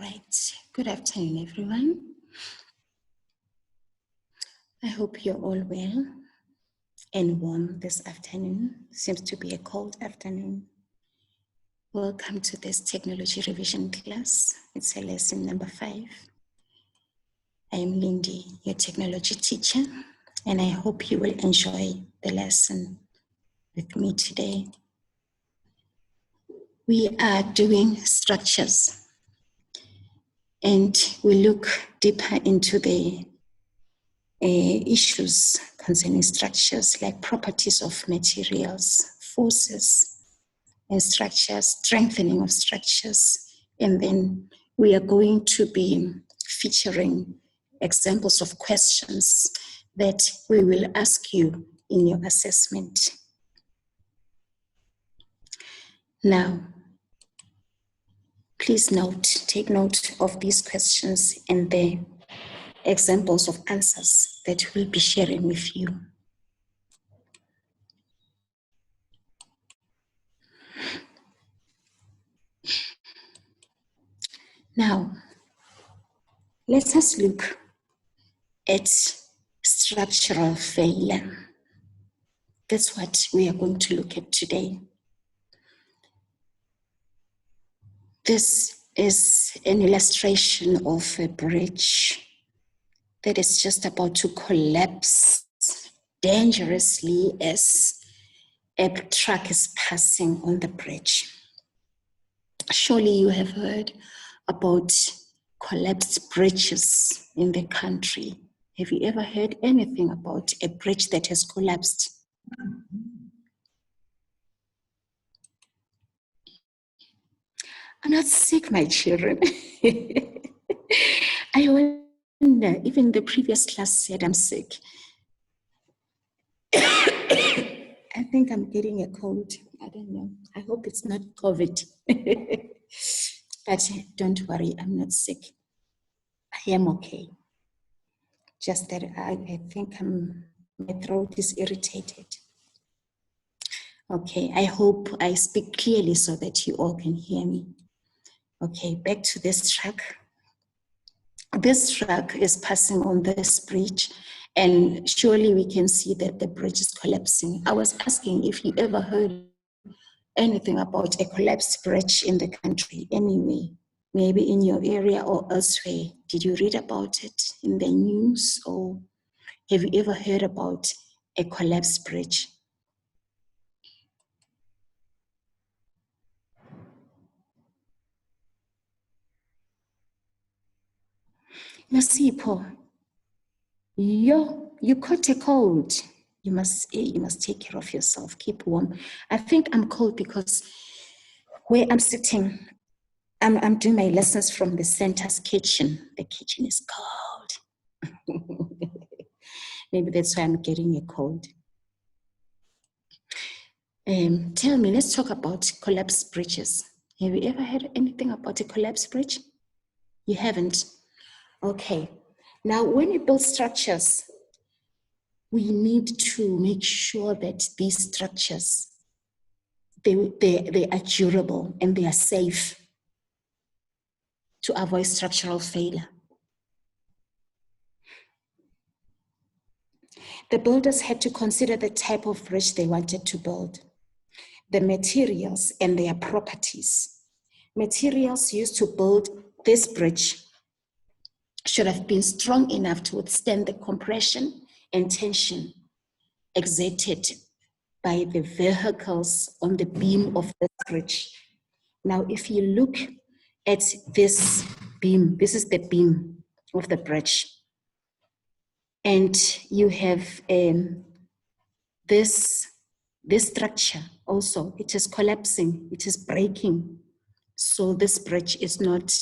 right. Good afternoon, everyone. I hope you're all well and warm this afternoon. Seems to be a cold afternoon. Welcome to this technology revision class. It's a lesson number 5. I am Lindy, your technology teacher, and I hope you will enjoy the lesson with me today. We are doing structures, and we look deeper into the issues concerning structures like properties of materials, forces and structures, strengthening of structures. And then we are going to be featuring examples of questions that we will ask you in your assessment. Now, please take note of these questions and the examples of answers that we'll be sharing with you. Now, let us look at structural failure. That's what we are going to look at today. This is an illustration of a bridge that is just about to collapse dangerously as a truck is passing on the bridge. Surely you have heard about collapsed bridges in the country. Have you ever heard anything about a bridge that has collapsed? I'm not sick, my children. I wonder, even the previous class said I'm sick. I think I'm getting a cold. I don't know. I hope it's not COVID. But don't worry, I'm not sick. I am okay. Just that I think my throat is irritated. Okay, I hope I speak clearly so that you all can hear me. Okay, back to this truck. This truck is passing on this bridge, and surely we can see that the bridge is collapsing. I was asking if you ever heard anything about a collapsed bridge in the country anyway, maybe in your area or elsewhere. Did you read about it in the news, or have you ever heard about a collapsed bridge? Nasipho, you caught a cold. You must take care of yourself. Keep warm. I think I'm cold because where I'm sitting, I'm doing my lessons from the center's kitchen. The kitchen is cold. Maybe that's why I'm getting a cold. Tell me, let's talk about collapsed bridges. Have you ever heard anything about a collapsed bridge? You haven't? Okay. Now, when you build structures, we need to make sure that these structures, they are durable and they are safe to avoid structural failure. The builders had to consider the type of bridge they wanted to build, the materials and their properties. Materials used to build this bridge should have been strong enough to withstand the compression and tension exerted by the vehicles on the beam of the bridge. Now, if you look at this beam, this is the beam of the bridge. And you have this structure also, it is collapsing, it is breaking. So this bridge is not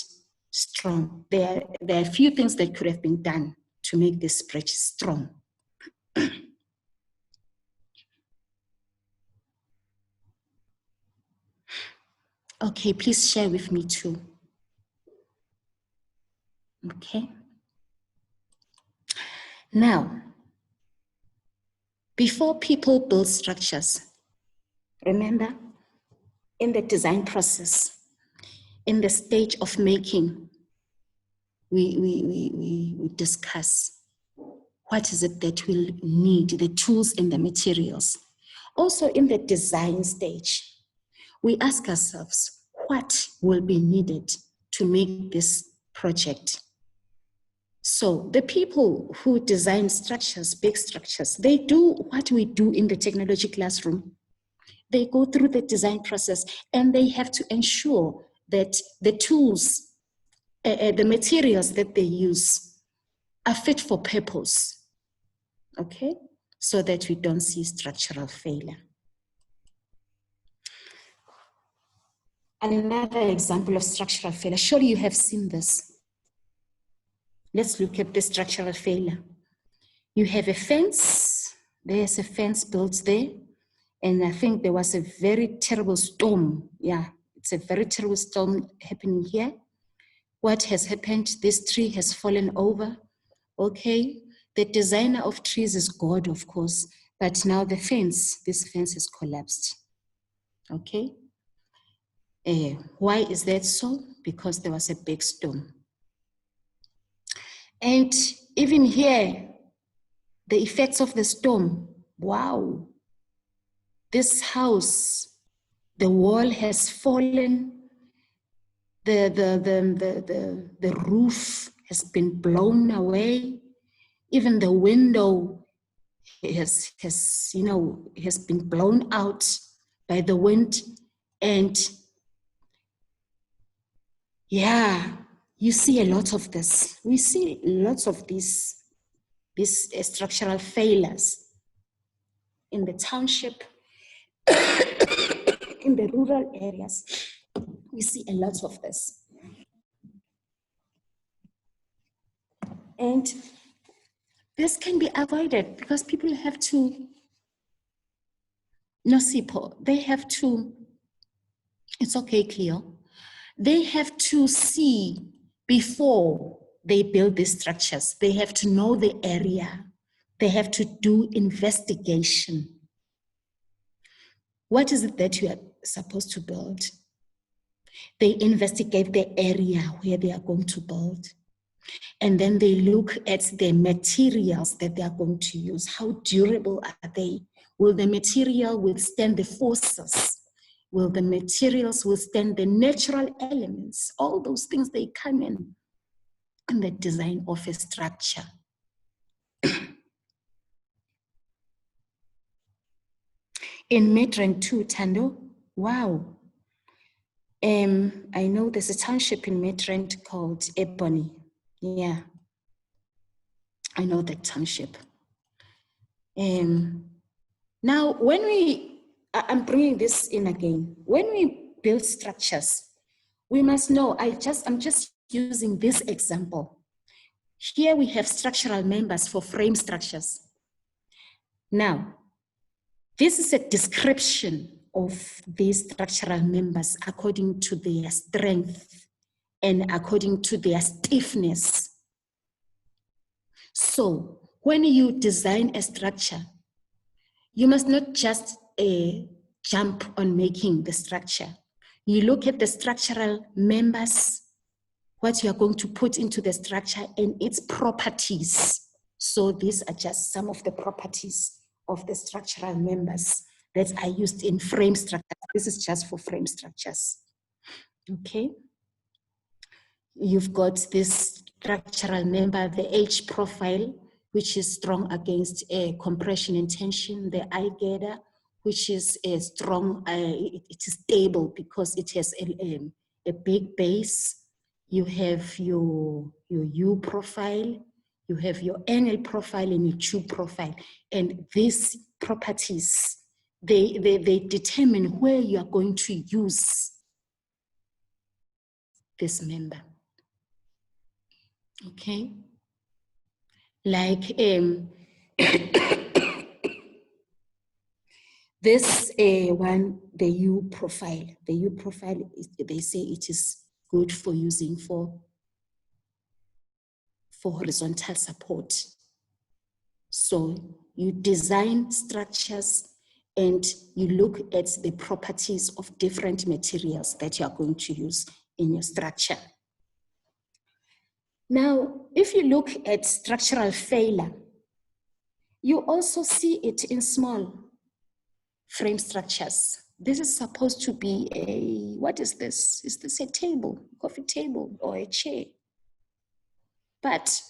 strong. There are a few things that could have been done to make this bridge strong. Okay, please share with me too. Okay. Now, before people build structures, remember, in the design process, in the stage of making, we discuss what is it that we'll need, the tools and the materials. Also in the design stage, we ask ourselves, what will be needed to make this project? So the people who design structures, big structures, they do what we do in the technology classroom. They go through the design process and they have to ensure that the tools, the materials that they use are fit for purpose, okay? So that we don't see structural failure. Another example of structural failure, surely you have seen this. Let's look at the structural failure. You have a fence, there's a fence built there, and I think there was a very terrible storm. Yeah, it's a very terrible storm happening here. What has happened? This tree has fallen over, okay? The designer of trees is God, of course, but now this fence has collapsed, okay? Why is that so? Because there was a big storm. And even here, the effects of the storm, wow. This house, the wall has fallen, the roof has been blown away, even the window has been blown out by the wind. And yeah, you see a lot of this. We see lots of these structural failures in the township, in the rural areas. We see a lot of this. And this can be avoided because people have to, they have to, it's okay, Cleo, they have to see before they build these structures. They have to know the area. They have to do investigation. What is it that you are supposed to build? They investigate the area where they are going to build. And then they look at the materials that they are going to use. How durable are they? Will the material withstand the forces? Will the materials withstand the natural elements? All those things, they come in the design of a structure. In Midrand 2, Tando, wow. I know there's a township in Midrand called Ebony. Yeah, I know that township. Now, I'm bringing this in again. When we build structures, we must know, I'm just using this example. Here we have structural members for frame structures. Now, this is a description of these structural members according to their strength and according to their stiffness. So when you design a structure, you must not just jump on making the structure. You look at the structural members, what you are going to put into the structure and its properties. So these are just some of the properties of the structural members that are used in frame structures. This is just for frame structures, okay? You've got this structural member, the H profile, which is strong against compression and tension, the I girder, which is strong, it is stable because it has a big base. You have your U profile, you have your angle profile and your tube profile. And these properties, they determine where you are going to use this member. Okay? Like this one, the U profile. The U profile, they say it is good for using for horizontal support. So you design structures and you look at the properties of different materials that you are going to use in your structure. Now, if you look at structural failure, you also see it in small frame structures. This is supposed to be a, what is this? Is this a table, coffee table, or a chair? But,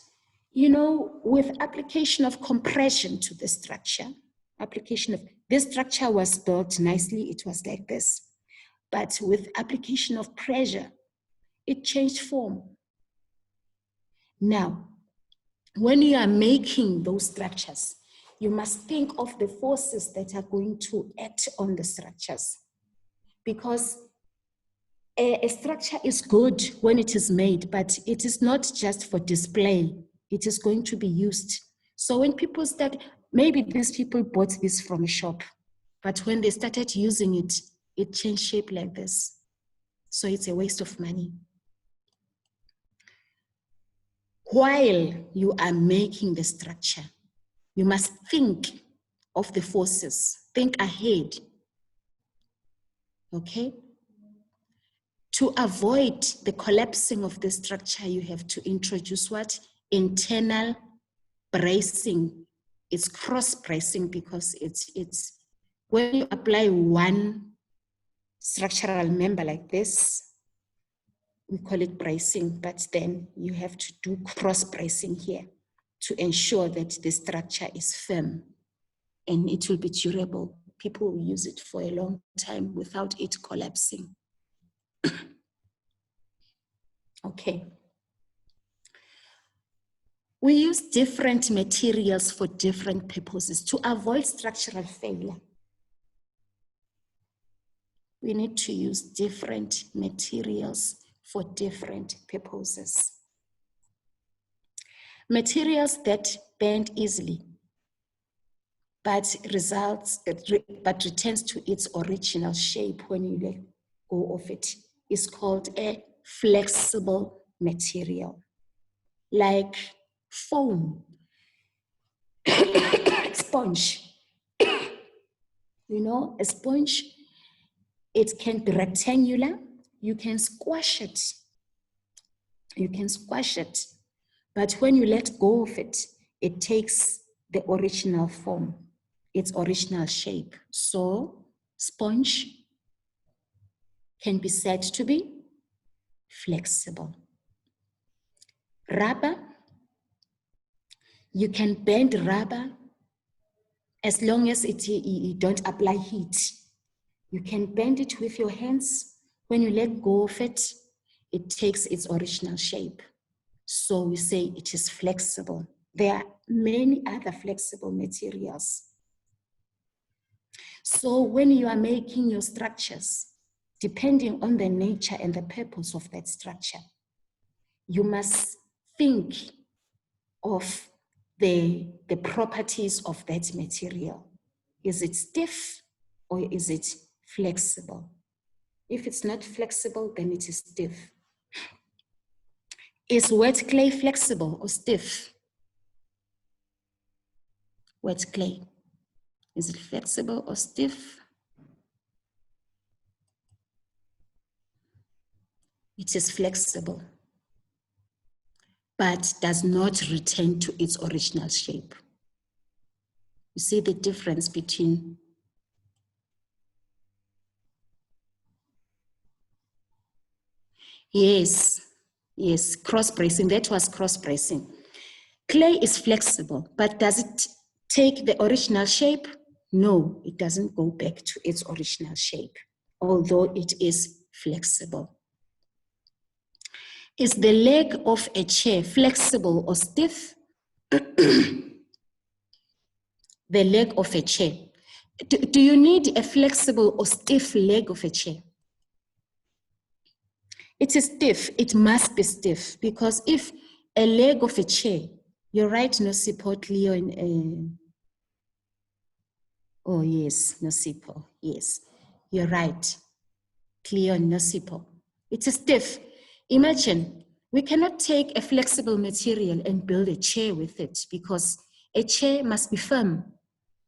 you know, with application of compression to the structure, this structure was built nicely, it was like this. But with application of pressure, it changed form. Now, when you are making those structures, you must think of the forces that are going to act on the structures. Because a structure is good when it is made, but it is not just for display. It is going to be used. So when people start, maybe these people bought this from a shop, but when they started using it, it changed shape like this. So it's a waste of money. While you are making the structure, you must think of the forces, think ahead, okay? To avoid the collapsing of the structure, you have to introduce what? Internal bracing. It's cross bracing because it's when you apply one structural member like this, we call it bracing, but then you have to do cross bracing here to ensure that the structure is firm and it will be durable. People will use it for a long time without it collapsing. Okay. We use different materials for different purposes to avoid structural failure. We need to use different materials for different purposes. Materials that bend easily, but returns to its original shape when you let go of it, is called a flexible material, like foam, sponge. You know, a sponge, it can be rectangular. You can squash it. You can squash it. But when you let go of it, it takes the original form, its original shape. So sponge can be said to be flexible. Rubber, you can bend rubber as long as you don't apply heat. You can bend it with your hands. When you let go of it, it takes its original shape. So we say it is flexible. There are many other flexible materials. So when you are making your structures, depending on the nature and the purpose of that structure, you must think of the properties of that material. Is it stiff or is it flexible? If it's not flexible, then it is stiff. Is wet clay flexible or stiff? Wet clay. Is it flexible or stiff? It is flexible, but does not return to its original shape. You see the difference between yes, cross bracing. That was cross bracing. Clay is flexible, but does it take the original shape? No, it doesn't go back to its original shape, although it is flexible. Is the leg of a chair flexible or stiff? The leg of a chair. Do you need a flexible or stiff leg of a chair? It is stiff. It must be stiff, because if a leg of a chair, you're right, Nosipo, Cleo, oh yes, Nosipo, yes, you're right, Cleo and Nosipo. It is stiff. Imagine, we cannot take a flexible material and build a chair with it, because a chair must be firm.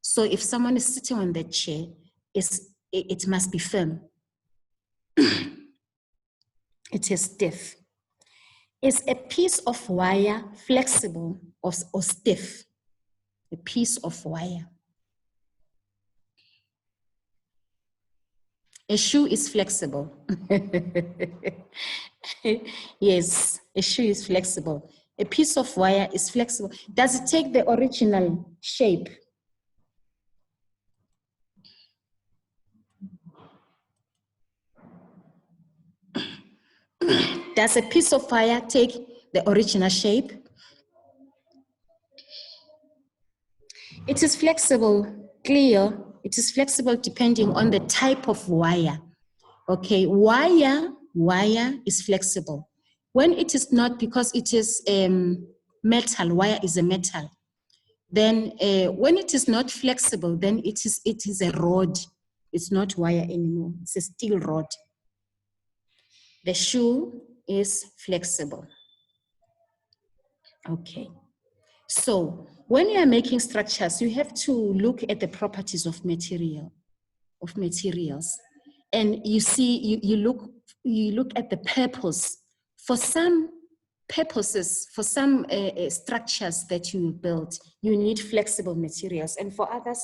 So if someone is sitting on that chair, it must be firm. It is stiff. Is a piece of wire flexible or stiff? A piece of wire. A shoe is flexible. Yes, a shoe is flexible. A piece of wire is flexible. Does it take the original shape? Does a piece of wire take the original shape? It is flexible, clear. It is flexible depending on the type of wire. Okay, wire is flexible. When it is not, because it is metal, wire is a metal. Then when it is not flexible, then it is a rod. It's not wire anymore. It's a steel rod. The shoe is flexible. Okay. So when you are making structures, you have to look at the properties of materials. And you see, you look at the purpose. For some purposes, for some structures that you build, you need flexible materials. And for others,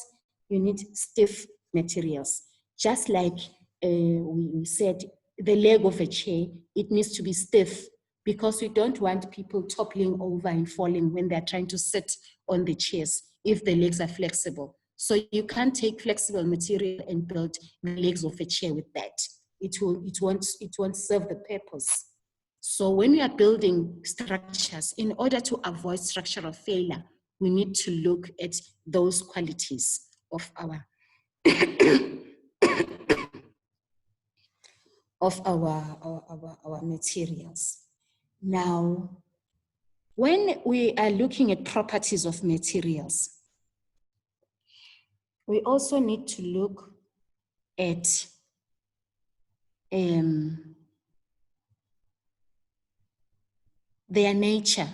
you need stiff materials. Just like we said, the leg of a chair, it needs to be stiff, because we don't want people toppling over and falling when they're trying to sit on the chairs if the legs are flexible. So you can't take flexible material and build the legs of a chair with that. It won't serve the purpose. So when we are building structures, in order to avoid structural failure, we need to look at those qualities of our our materials. Now, when we are looking at properties of materials, we also need to look at their nature.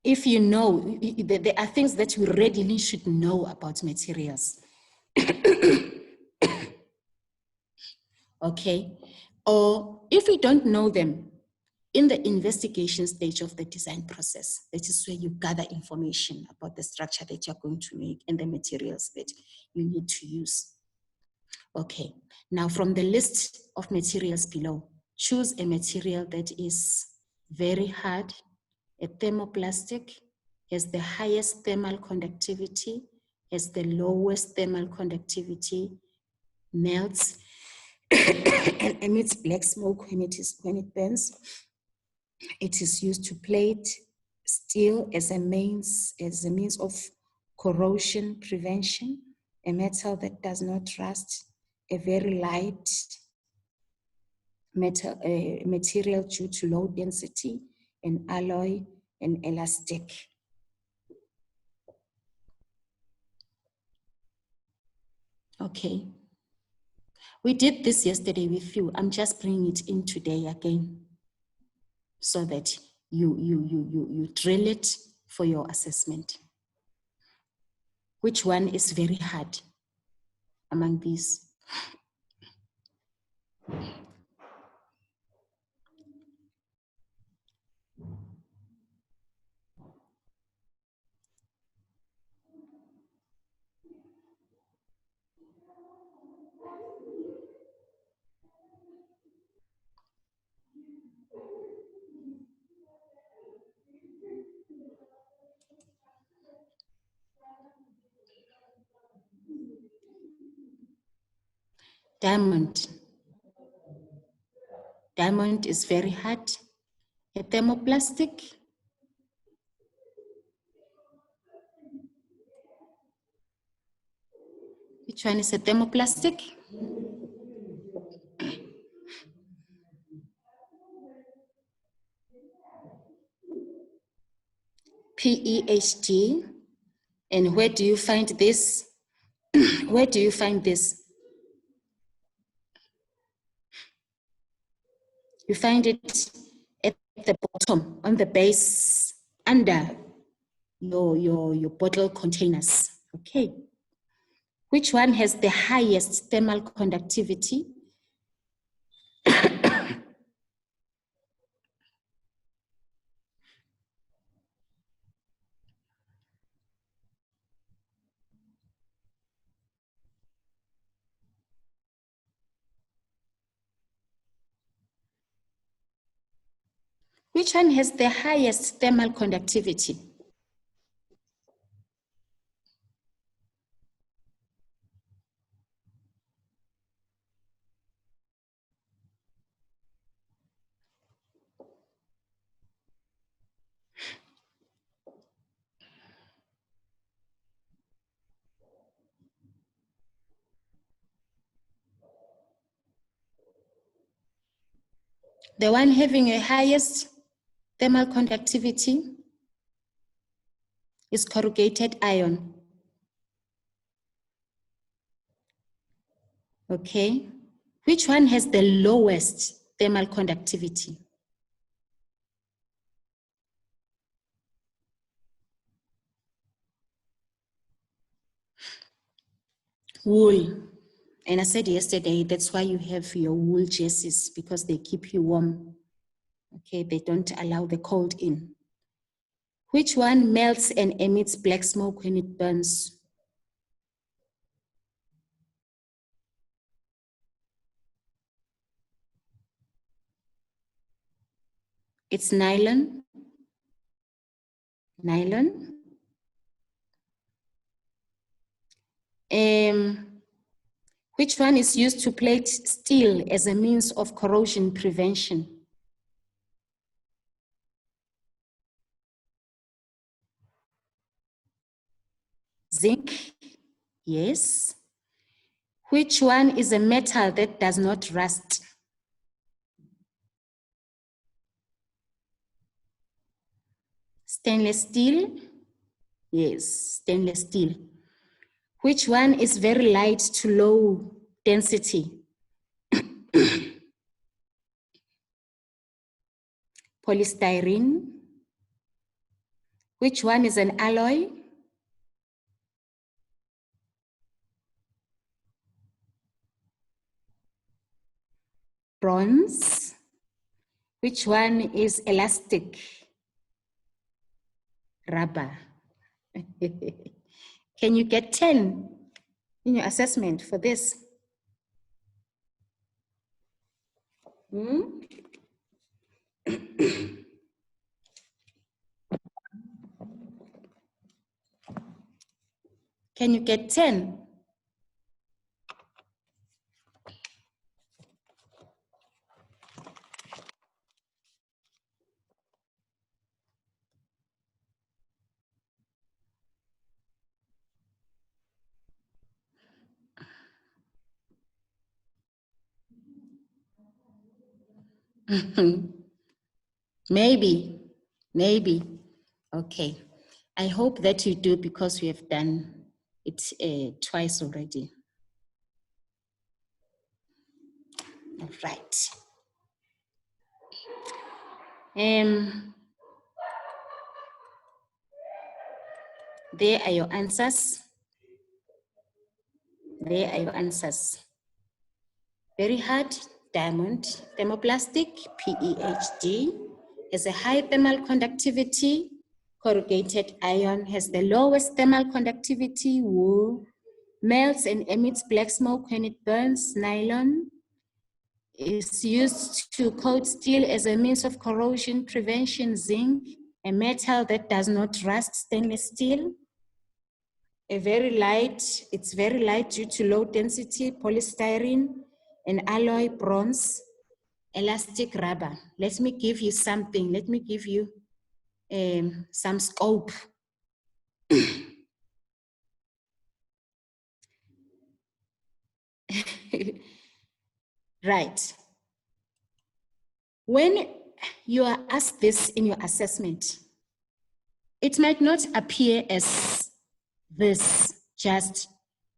If you know, there are things that you readily should know about materials. Okay, or if you don't know them, in the investigation stage of the design process, that is where you gather information about the structure that you're going to make and the materials that you need to use. Okay, now from the list of materials below, choose a material that is very hard, a thermoplastic, has the highest thermal conductivity, has the lowest thermal conductivity, melts, and emits black smoke when it burns. It is used to plate steel as a means of corrosion prevention, a metal that does not rust, a very light material due to low density, an alloy, and elastic. Okay. We did this yesterday with you. I'm just bringing it in today again so that you drill it for your assessment. Which one is very hard among these? Diamond. Diamond is very hard. A thermoplastic. Which one is a thermoplastic? PEHD. And where do you find this? Where do you find this? You find it at the bottom, on the base, under your bottle containers. Okay. Which one has the highest thermal conductivity? Which one has the highest thermal conductivity? The one having a highest thermal conductivity is corrugated iron. Okay. Which one has the lowest thermal conductivity? Wool. And I said yesterday, that's why you have your wool jerseys, because they keep you warm. Okay, they don't allow the cold in. Which one melts and emits black smoke when it burns? It's nylon. Nylon. Which one is used to plate steel as a means of corrosion prevention? Zinc, yes. Which one is a metal that does not rust? Stainless steel, yes, stainless steel. Which one is very light to low density? Polystyrene. Which one is an alloy? Bronze. Which one is elastic? Rubber. Can you get 10 in your assessment for this? Can you get 10? Maybe, maybe. Okay. I hope that you do, because we have done it twice already. All right. There are your answers. There are your answers. Very hard, diamond, thermoplastic, PEHD, has a high thermal conductivity. Corrugated iron has the lowest thermal conductivity. Wool melts and emits black smoke when it burns. Nylon is used to coat steel as a means of corrosion prevention. Zinc, a metal that does not rust. Stainless steel, it's very light due to low density. Polystyrene, an alloy. Bronze, elastic. Rubber. Let me give you something. Let me give you some scope. Right. When you are asked this in your assessment, it might not appear as this, just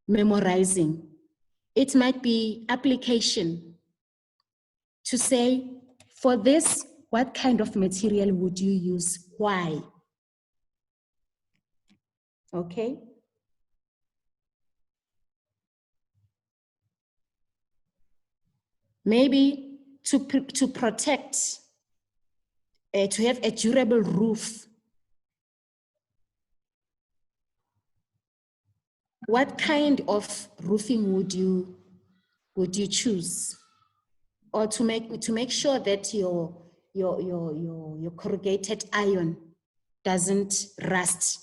memorizing. It might be application to say, for this, what kind of material would you use? Why? Okay. Maybe to protect, to have a durable roof. What kind of roofing would you choose? Or to make sure that your corrugated iron doesn't rust,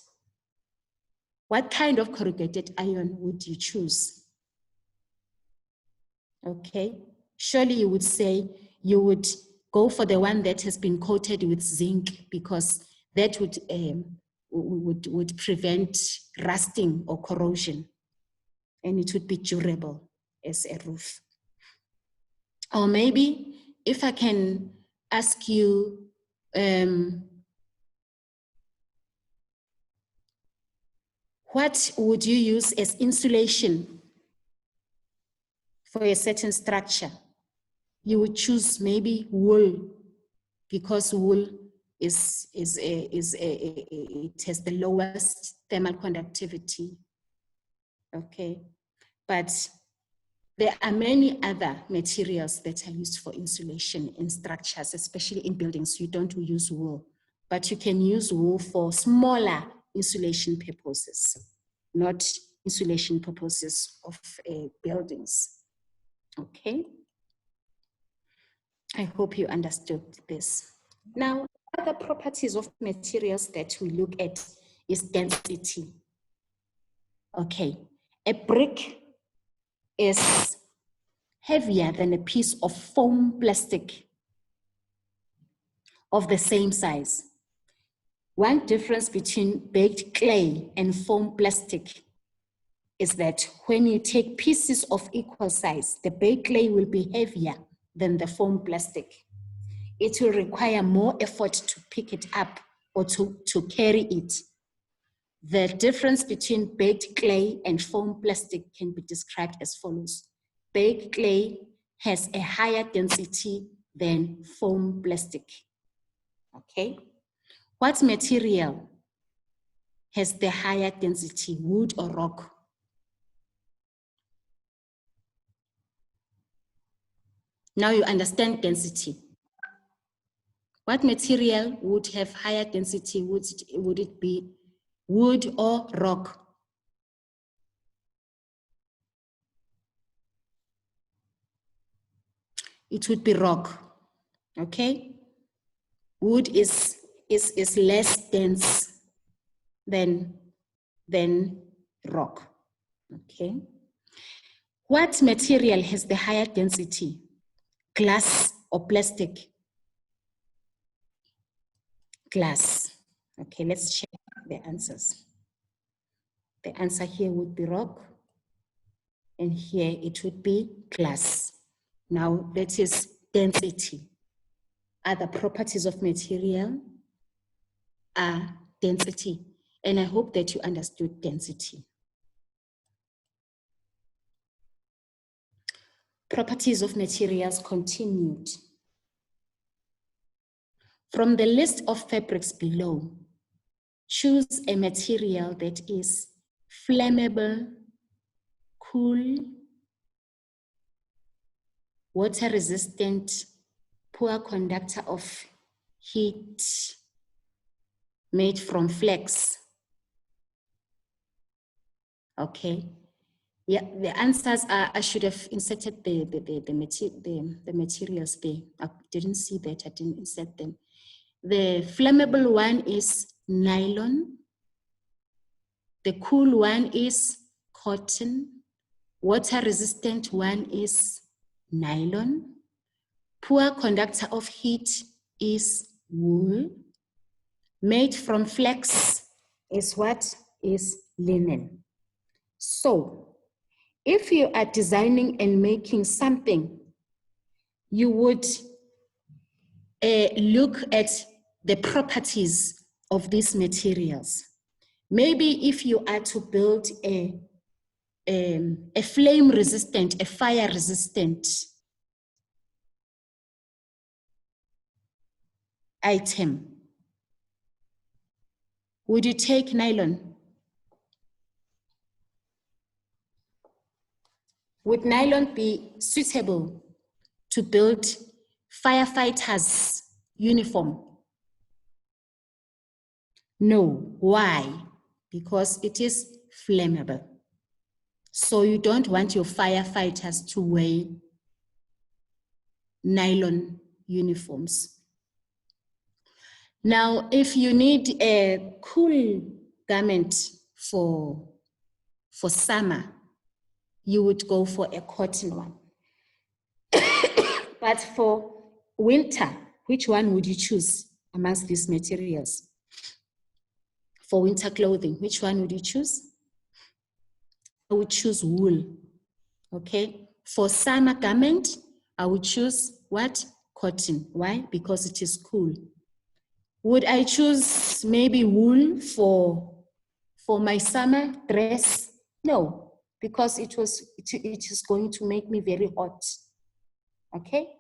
what kind of corrugated iron would you choose? Okay, surely you would say you would go for the one that has been coated with zinc, because that would prevent rusting or corrosion, and it would be durable as a roof. Or maybe if I can ask you, what would you use as insulation for a certain structure? You would choose maybe wool, because wool it has the lowest thermal conductivity. Okay, but there are many other materials that are used for insulation in structures, especially in buildings. You don't use wool, but you can use wool for smaller insulation purposes, not insulation purposes of buildings. Okay, I hope you understood this. Now, other properties of materials that we look at is density. Okay, a brick is heavier than a piece of foam plastic of the same size. One difference between baked clay and foam plastic is that when you take pieces of equal size, the baked clay will be heavier than the foam plastic. It will require more effort to pick it up or to carry it. The difference between baked clay and foam plastic can be described as follows. Baked clay has a higher density than foam plastic. Okay? What material has the higher density, wood or rock? Now you understand density. What material would have higher density? Would it be wood or rock? It would be rock. Okay? Wood is less dense than rock. Okay? What material has the higher density? Glass or plastic? Glass. Okay, let's check the answers. The answer here would be rock, and here it would be glass. Now that is density. Other properties of material are density, and I hope that you understood density. Properties of materials continued. From the list of fabrics below, choose a material that is flammable, cool, water resistant, poor conductor of heat, made from flax. Okay. Yeah, the answers are, I should have inserted the materials there. I didn't see that, I didn't insert them. The flammable one is nylon. The cool one is cotton. Water resistant one is nylon. Poor conductor of heat is wool. Made from flax is what? Is linen. So, if you are designing and making something, you would look at the properties of these materials. Maybe if you are to build a flame resistant, a fire resistant item, would you take nylon? Would nylon be suitable to build firefighters' uniform? No. Why? Because it is flammable. So you don't want your firefighters to wear nylon uniforms. Now, if you need a cool garment for summer, you would go for a cotton one. But for winter, which one would you choose amongst these materials? For winter clothing, which one would you choose? I would choose wool, okay? For summer garment, I would choose what? Cotton. Why? Because it is cool. Would I choose maybe wool for my summer dress? No, because it is going to make me very hot, okay?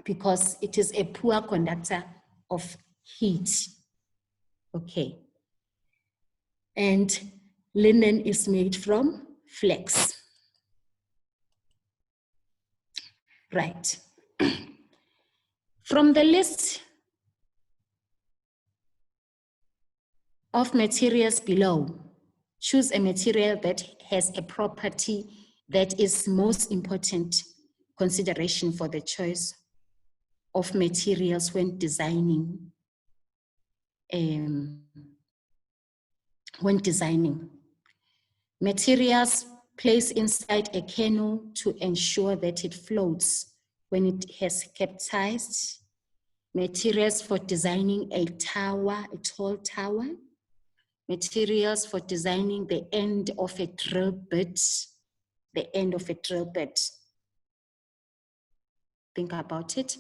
Because it is a poor conductor of heat, okay? And linen is made from flax. Right. From the list of materials below, choose a material that has a property that is most important consideration for the choice of materials when designing. Materials placed inside a canoe to ensure that it floats when it has capsized. Materials for designing a tower, a tall tower. Materials for designing the end of a drill bit, the end of a drill bit. Think about it.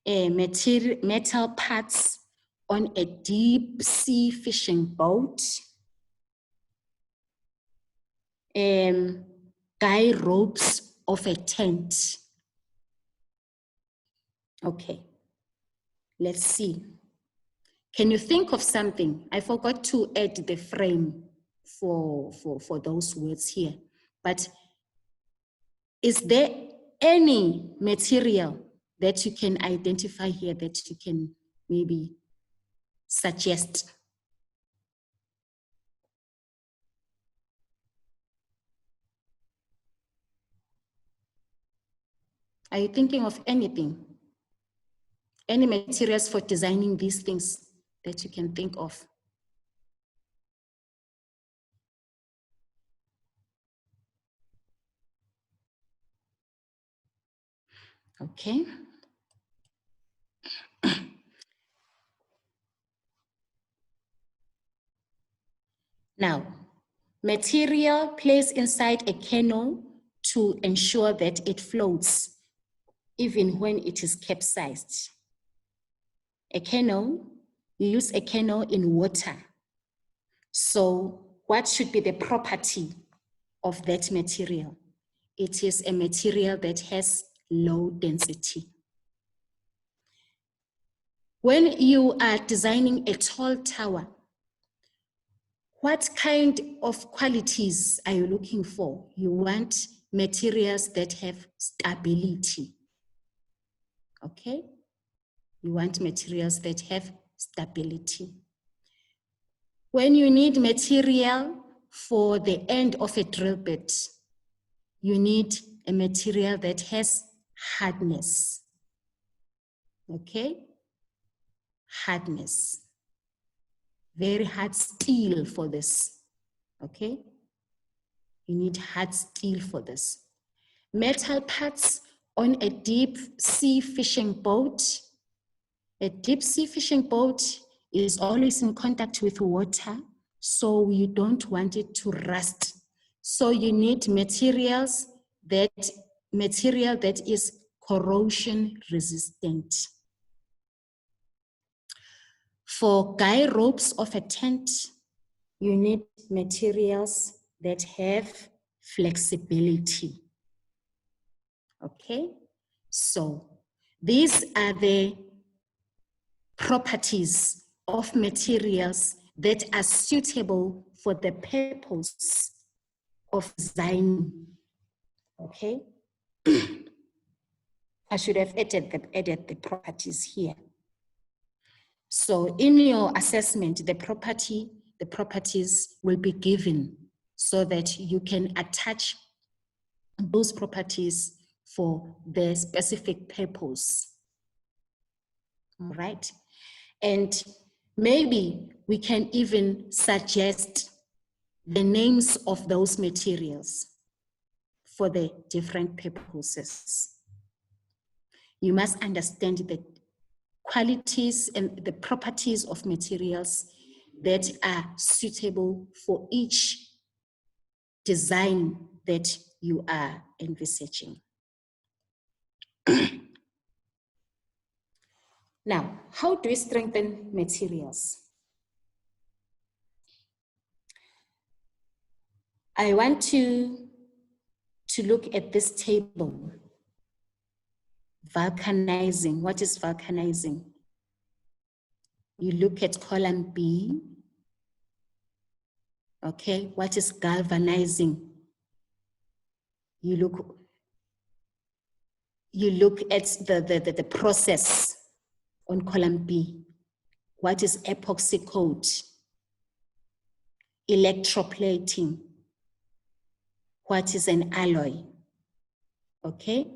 Metal parts on a deep sea fishing boat. Guy ropes of a tent. Okay, let's see. Can you think of something? I forgot to add the frame for those words here. But is there any material that you can identify here that you can maybe suggest? Are you thinking of anything? Any materials for designing these things that you can think of? Okay. Now, material placed inside a canoe to ensure that it floats even when it is capsized. A canoe, you use a canoe in water. So what should be the property of that material? It is a material that has low density. When you are designing a tall tower, what kind of qualities are you looking for? You want materials that have stability, okay? You want materials that have stability. When you need material for the end of a drill bit, you need a material that has hardness, okay? Hardness. Very hard steel for this, okay? You need hard steel for this. Metal parts on a deep sea fishing boat. A deep sea fishing boat is always in contact with water, so you don't want it to rust. So you need material that is corrosion resistant. For guy ropes of a tent, you need materials that have flexibility. Okay, so these are the properties of materials that are suitable for the purpose of design. Okay. I should have added the properties here. So in your assessment, the properties will be given so that you can attach those properties for the specific purpose. All right. And maybe we can even suggest the names of those materials for the different purposes. You must understand the qualities and the properties of materials that are suitable for each design that you are envisaging. Now, how do we strengthen materials? I want to look at this table. Vulcanizing. What is vulcanizing? You look at column B. Okay, what is galvanizing? You look at the process on column B. What is epoxy coat? Electroplating. What is an alloy? Okay.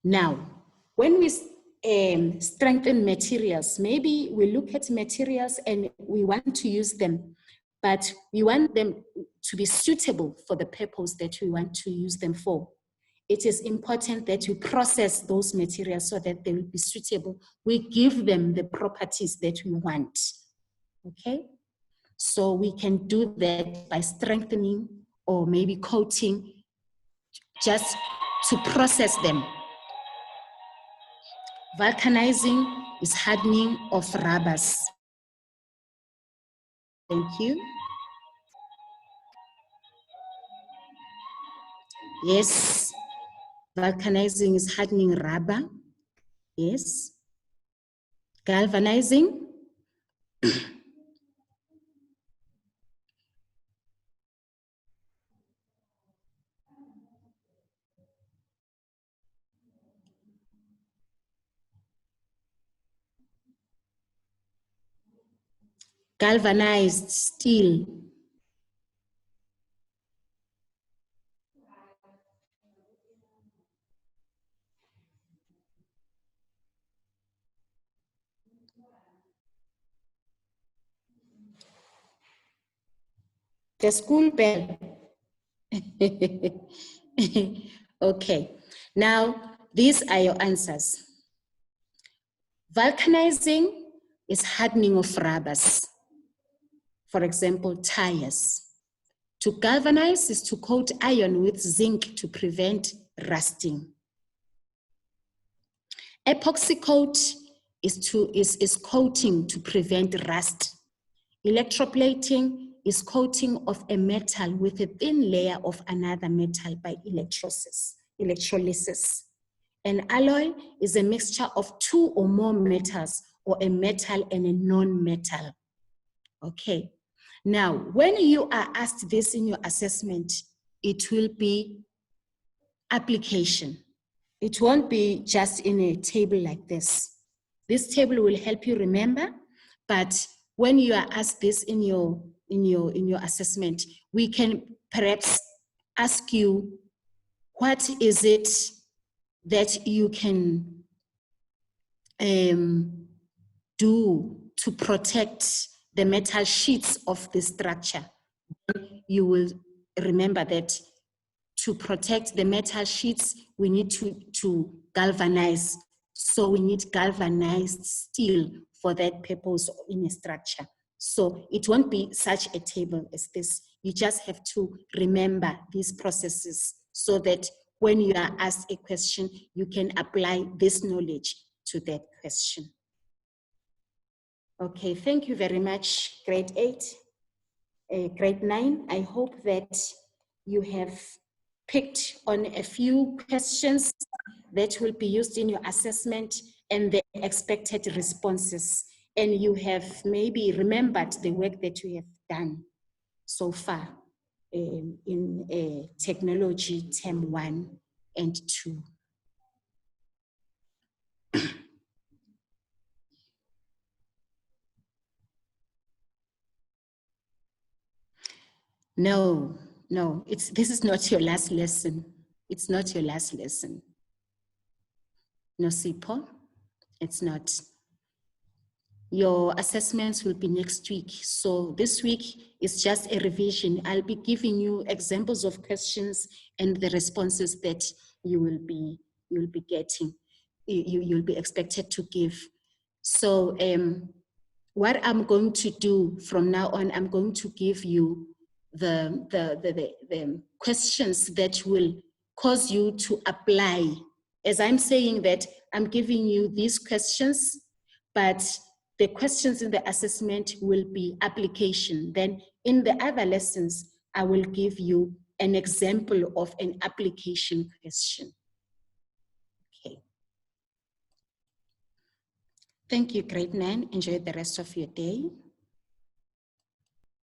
Now, when we strengthen materials, maybe we look at materials and we want to use them, but we want them to be suitable for the purpose that we want to use them for. It is important that we process those materials so that they will be suitable. We give them the properties that we want. Okay? So we can do that by strengthening or maybe coating just to process them. Vulcanizing is hardening of rubbers. Thank you. Yes, vulcanizing is hardening rubber. Yes. Galvanizing. Galvanized steel. The school bell. Okay, now these are your answers. Vulcanizing is hardening of rubbers. For example, tires. To galvanize is to coat iron with zinc to prevent rusting. Epoxy coat is coating to prevent rust. Electroplating is coating of a metal with a thin layer of another metal by electrolysis. An alloy is a mixture of two or more metals or a metal and a non-metal. Okay. Now, when you are asked this in your assessment, it will be application. It won't be just in a table like this. This table will help you remember, but when you are asked this in your assessment, we can perhaps ask you, what is it that you can do to protect the metal sheets of the structure? You will remember that to protect the metal sheets, we need to galvanize. So we need galvanized steel for that purpose in a structure. So it won't be such a table as this. You just have to remember these processes so that when you are asked a question, you can apply this knowledge to that question. Okay, thank you very much, grade 8. Grade 9, I hope that you have picked on a few questions that will be used in your assessment and the expected responses. And you have maybe remembered the work that you have done so far in technology term 1 and 2. No, this is not your last lesson. It's not your last lesson. No, Sipho, it's not. Your assessments will be next week. So this week is just a revision. I'll be giving you examples of questions and the responses that you'll be getting, you'll be expected to give. So what I'm going to do from now on, I'm going to give you the questions that will cause you to apply. As I'm saying that, I'm giving you these questions, but the questions in the assessment will be application. Then in the other lessons, I will give you an example of an application question. Okay. Thank you, grade 9. Enjoy the rest of your day.